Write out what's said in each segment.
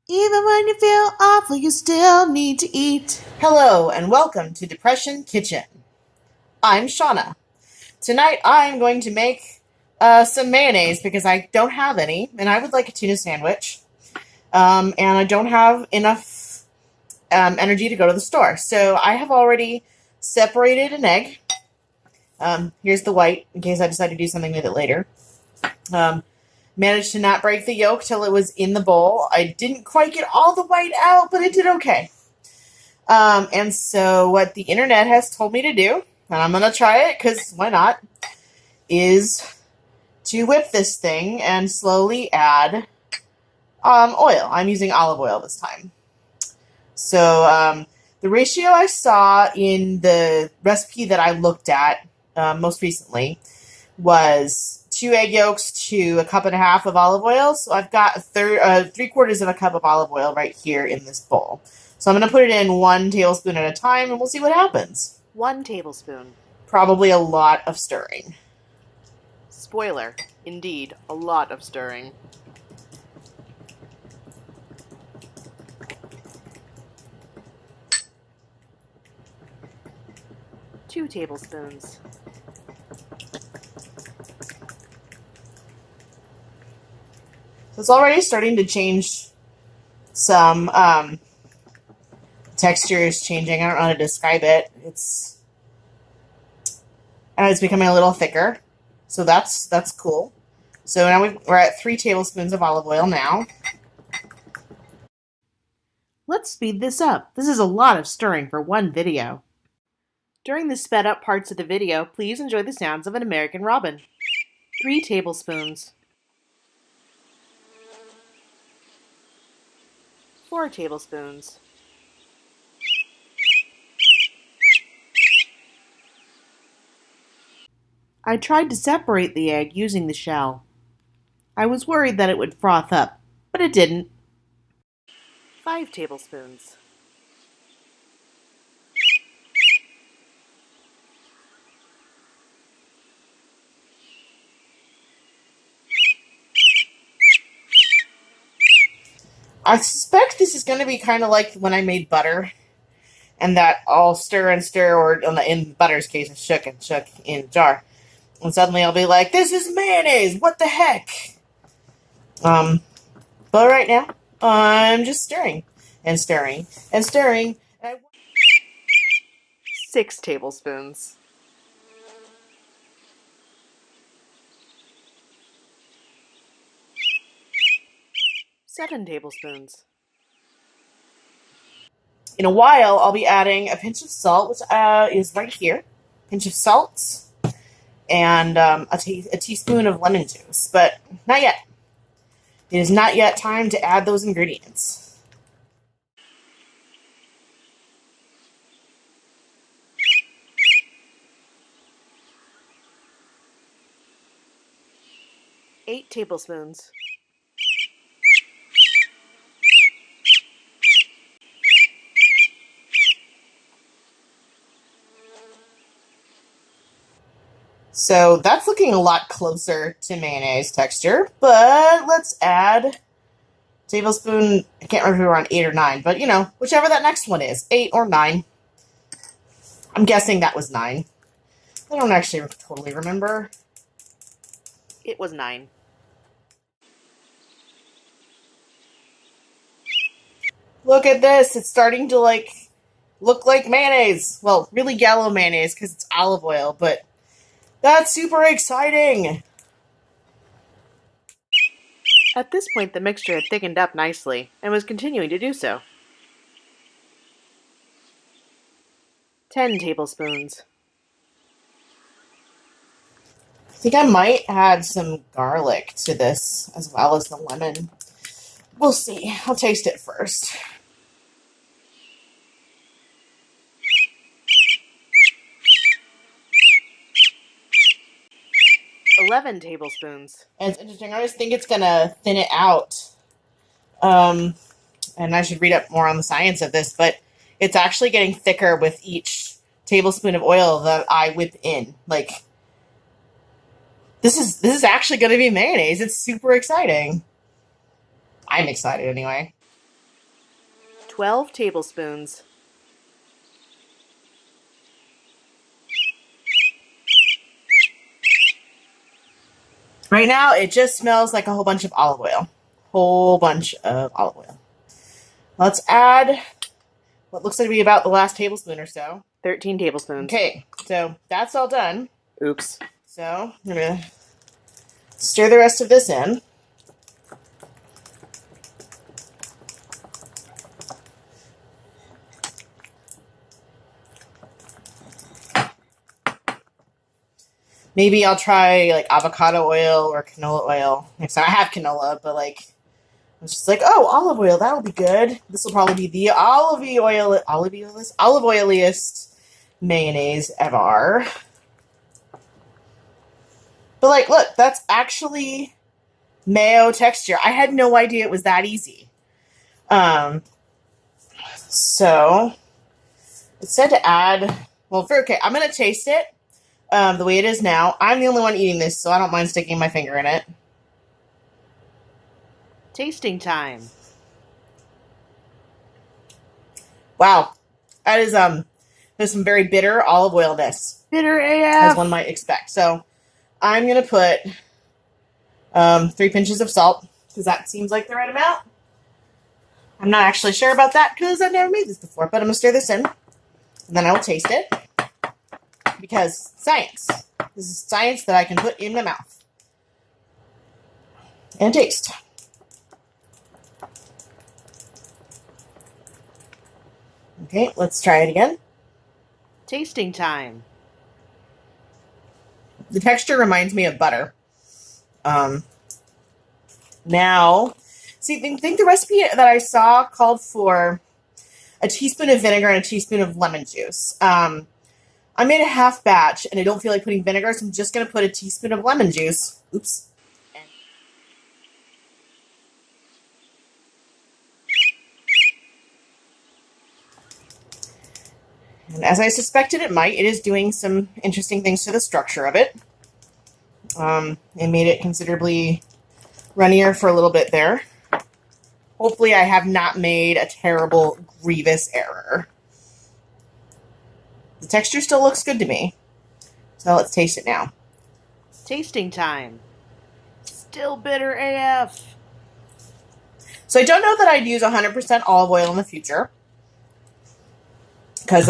Even when you feel awful, you still need to eat. Hello, and welcome to Depression Kitchen. I'm Shawna. Tonight I'm going to make some mayonnaise because I don't have any, and I would like a tuna sandwich. And I don't have enough energy to go to the store. So I have already separated an egg. Here's the white, in case I decide to do something with it later. Managed to not break the yolk till it was in the bowl. I didn't quite get all the white out, but it did okay. And so what the internet has told me to do, and I'm going to try it because why not, is to whip this thing and slowly add oil. I'm using olive oil this time. So the ratio I saw in the recipe that I looked at most recently was 2 egg yolks to 1.5 cups of olive oil. So I've got 3/4 of a cup of olive oil right here in this bowl. So I'm going to put it in 1 tablespoon at a time, and we'll see what happens. 1 tablespoon. Probably a lot of stirring. Spoiler, indeed, a lot of stirring. Two tablespoons. So it's already starting to change some texture is changing. I don't know how to describe it. It's becoming a little thicker. So that's cool. So now we're at 3 tablespoons of olive oil now. Let's speed this up. This is a lot of stirring for one video. During the sped up parts of the video, please enjoy the sounds of an American robin. 3 tablespoons. 4 tablespoons. I tried to separate the egg using the shell. I was worried that it would froth up, but it didn't. 5 tablespoons. 'I suspect this is going to be kind of like when I made butter, and that I'll stir and stir, or in butter's case, it's shook and shook in a jar. And suddenly I'll be like, this is mayonnaise! What the heck? But right now, I'm just stirring, and stirring, and stirring. 6 tablespoons. 7 tablespoons. In a while, I'll be adding a pinch of salt, which is right here. Pinch of salt, and a teaspoon of lemon juice, but not yet. It is not yet time to add those ingredients. Eight tablespoons. 'So that's looking a lot closer to mayonnaise texture, but let's add tablespoon, I can't remember if we were on 8 or 9, but whichever that next one is, 8 or 9. I'm guessing that was 9. I don't actually totally remember. It was 9. Look at this. It's starting to look like mayonnaise. Well, really yellow mayonnaise because it's olive oil, but that's super exciting. At this point, the mixture had thickened up nicely and was continuing to do so. 10 tablespoons. I think I might add some garlic to this as well as the lemon. We'll see. I'll taste it first. 11 tablespoons. And it's interesting. I always think it's going to thin it out. And I should read up more on the science of this, but it's actually getting thicker with each tablespoon of oil that I whip in. This is actually going to be mayonnaise. It's super exciting. I'm excited anyway. 12 tablespoons. Right now, it just smells like a whole bunch of olive oil. Whole bunch of olive oil. Let's add what looks like to be about the last tablespoon or so. 13 tablespoons. Okay, so that's all done. Oops. So I'm going to stir the rest of this in. Maybe I'll try like avocado oil or canola oil next time. I have canola, but like it's just like, oh, olive oil, that'll be good. This will probably be the olive oiliest mayonnaise ever. But like, look, that's actually mayo texture. I had no idea it was that easy. So it said to add. Well, okay, I'm gonna taste it. The way it is now. I'm the only one eating this, so I don't mind sticking my finger in it. Tasting time. Wow. That is, there's some very bitter olive oilness. Bitter AF! As one might expect. So, I'm going to put 3 pinches of salt, because that seems like the right amount. I'm not actually sure about that, because I've never made this before, but I'm going to stir this in, and then I will taste it. Because science. This is science that I can put in my mouth. And taste. Okay, let's try it again. Tasting time. The texture reminds me of butter. Now, see, I think the recipe that I saw called for a teaspoon of vinegar and a teaspoon of lemon juice. I made a half batch, and I don't feel like putting vinegar, so I'm just going to put a teaspoon of lemon juice. Oops. And as I suspected it might, it is doing some interesting things to the structure of it. It made it considerably runnier for a little bit there. Hopefully I have not made a terrible, grievous error. The texture still looks good to me. So let's taste it now. Tasting time. Still bitter AF. So I don't know that I'd use 100% olive oil in the future. Because,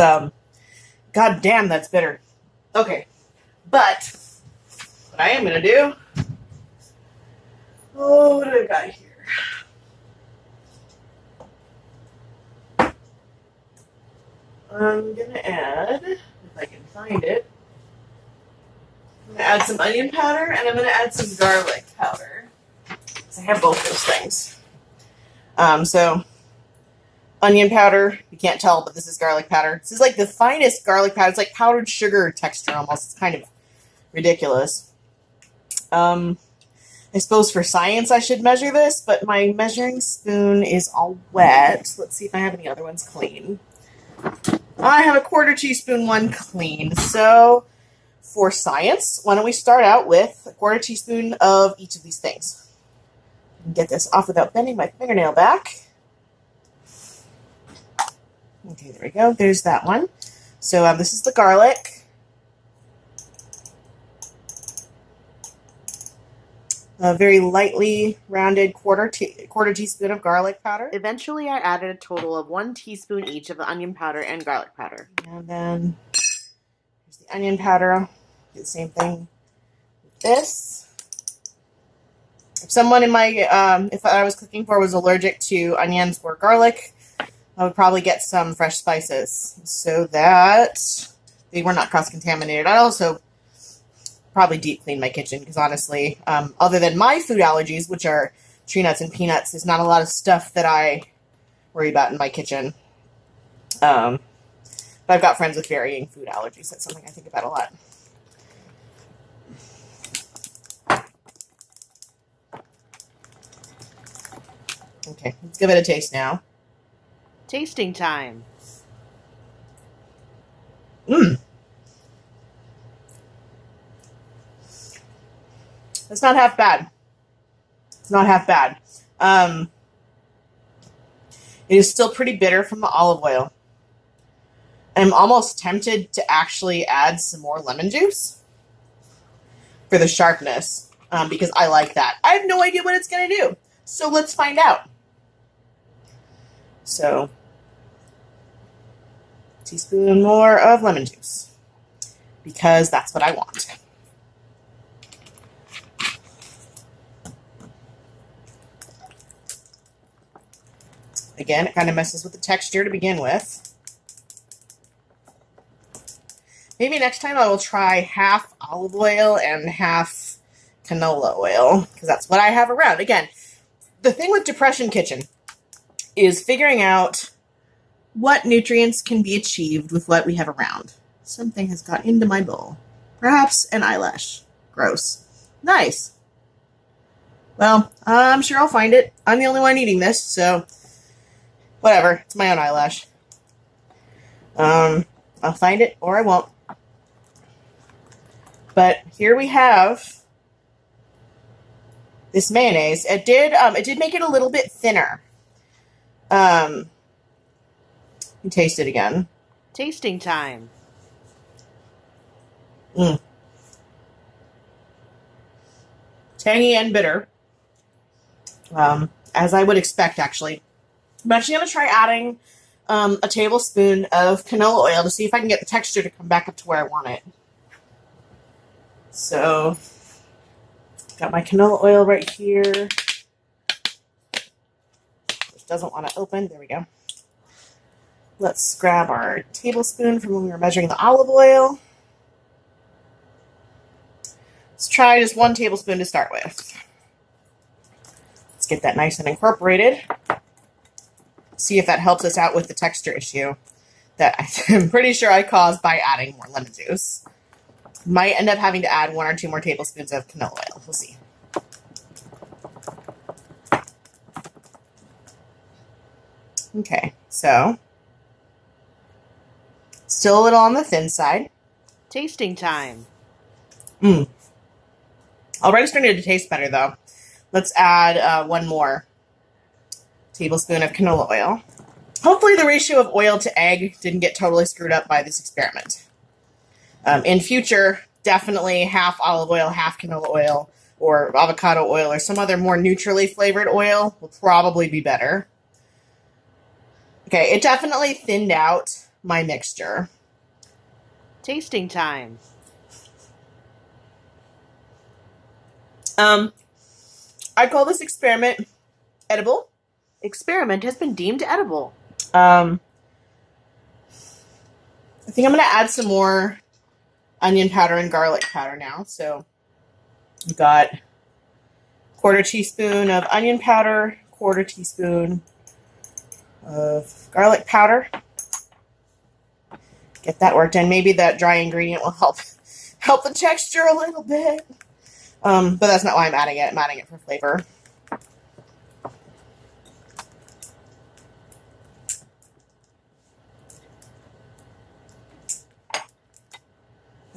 god damn, that's bitter. Okay. But, what I am going to do... Oh, what do I got here? I'm going to add, if I can find it, I'm going to add some onion powder, and I'm going to add some garlic powder. So I have both those things. So, onion powder, you can't tell, but this is garlic powder. This is like the finest garlic powder. It's like powdered sugar texture almost. It's kind of ridiculous. I suppose for science I should measure this, but my measuring spoon is all wet. Let's see if I have any other ones clean. I have a 1/4 teaspoon one clean. So for science, why don't we start out with a 1/4 teaspoon of each of these things. Get this off without bending my fingernail back. Okay, there we go. There's that one. So this is the garlic. A very lightly rounded 1/4 teaspoon of garlic powder. Eventually, I added a total of 1 teaspoon each of the onion powder and garlic powder. And then here's the onion powder. Do the same thing with this. If someone in my, if I was cooking for was allergic to onions or garlic, I would probably get some fresh spices so that they were not cross-contaminated. I'd also probably deep clean my kitchen because honestly, other than my food allergies, which are tree nuts and peanuts, there's not a lot of stuff that I worry about in my kitchen. But I've got friends with varying food allergies. That's something I think about a lot. Okay, let's give it a taste now. Tasting time. Mmm. It's not half bad. It's not half bad. It is still pretty bitter from the olive oil. I'm almost tempted to actually add some more lemon juice for the sharpness, because I like that. I have no idea what it's going to do, so let's find out. So, a teaspoon more of lemon juice, because that's what I want. Again, it kind of messes with the texture to begin with. Maybe next time I will try half olive oil and half canola oil, because that's what I have around. Again, the thing with Depression Kitchen is figuring out what nutrients can be achieved with what we have around. Something has got into my bowl. Perhaps an eyelash. Gross. Nice. Well, I'm sure I'll find it. I'm the only one eating this, so whatever. It's my own eyelash. I'll find it or I won't. But here we have this mayonnaise. It did make it a little bit thinner. Taste it again. Tasting time. Tangy and bitter. As I would expect, actually. I'm actually going to try adding a tablespoon of canola oil to see if I can get the texture to come back up to where I want it. So, got my canola oil right here. Just doesn't want to open. There we go. Let's grab our tablespoon from when we were measuring the olive oil. Let's try just 1 tablespoon to start with. Let's get that nice and incorporated. See if that helps us out with the texture issue that I'm pretty sure I caused by adding more lemon juice. Might end up having to add 1 or 2 more tablespoons of canola oil. We'll see. Okay, so still a little on the thin side. Tasting time. Already starting to taste better, though. Let's add 1 more tablespoon of canola oil. Hopefully the ratio of oil to egg didn't get totally screwed up by this experiment. In future, definitely half olive oil, half canola oil, or avocado oil, or some other more neutrally flavored oil will probably be better. Okay, it definitely thinned out my mixture. Tasting time. I call this experiment edible. Experiment has been deemed edible. I think I'm going to add some more onion powder and garlic powder now. So we've got 1/4 teaspoon of onion powder, 1/4 teaspoon of garlic powder. Get that worked in. Maybe that dry ingredient will help the texture a little bit. But that's not why I'm adding it. I'm adding it for flavor.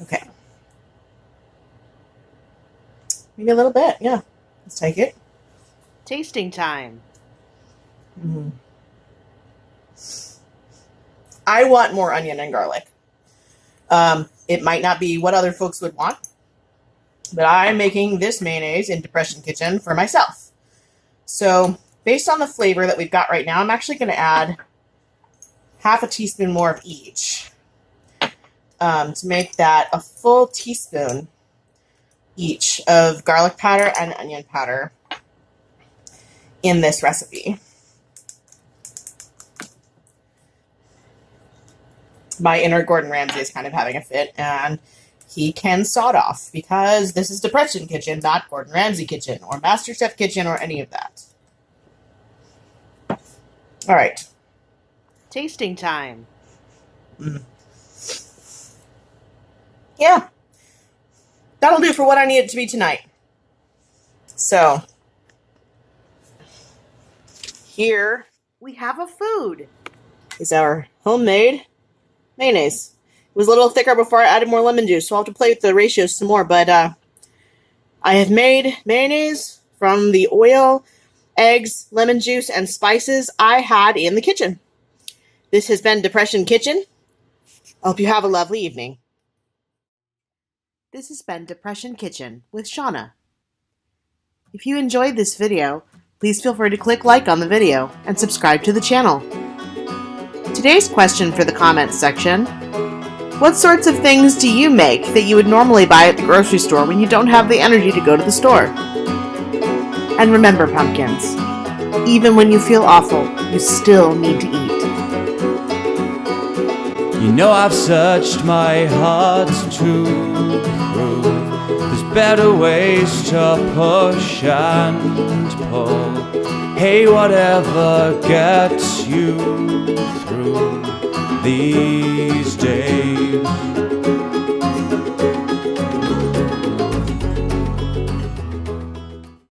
Okay. Maybe a little bit, yeah. Let's take it. Tasting time. I want more onion and garlic. It might not be what other folks would want, but I'm making this mayonnaise in Depression Kitchen for myself. So, based on the flavor that we've got right now, I'm actually going to add 1/2 teaspoon more of each to make that a full teaspoon each of garlic powder and onion powder in this recipe. My inner Gordon Ramsay is kind of having a fit, and he can sawed off because this is Depression Kitchen, not Gordon Ramsay Kitchen or MasterChef Kitchen or any of that. All right. Tasting time. Yeah. That'll do for what I need it to be tonight. So, here We have a food. is our homemade mayonnaise. It was a little thicker before I added more lemon juice, so I'll have to play with the ratios some more. But I have made mayonnaise from the oil eggs, lemon juice, and spices I had in the kitchen. This has been Depression Kitchen. I hope you have a lovely evening. This has been Depression Kitchen with Shawna. If you enjoyed this video, please feel free to click like on the video and subscribe to the channel. Today's question for the comments section: what sorts of things do you make that you would normally buy at the grocery store when you don't have the energy to go to the store? And remember, pumpkins, even when you feel awful, you still need to eat. You know I've searched my heart to prove there's better ways to push and pull. Hey, whatever gets you through these days.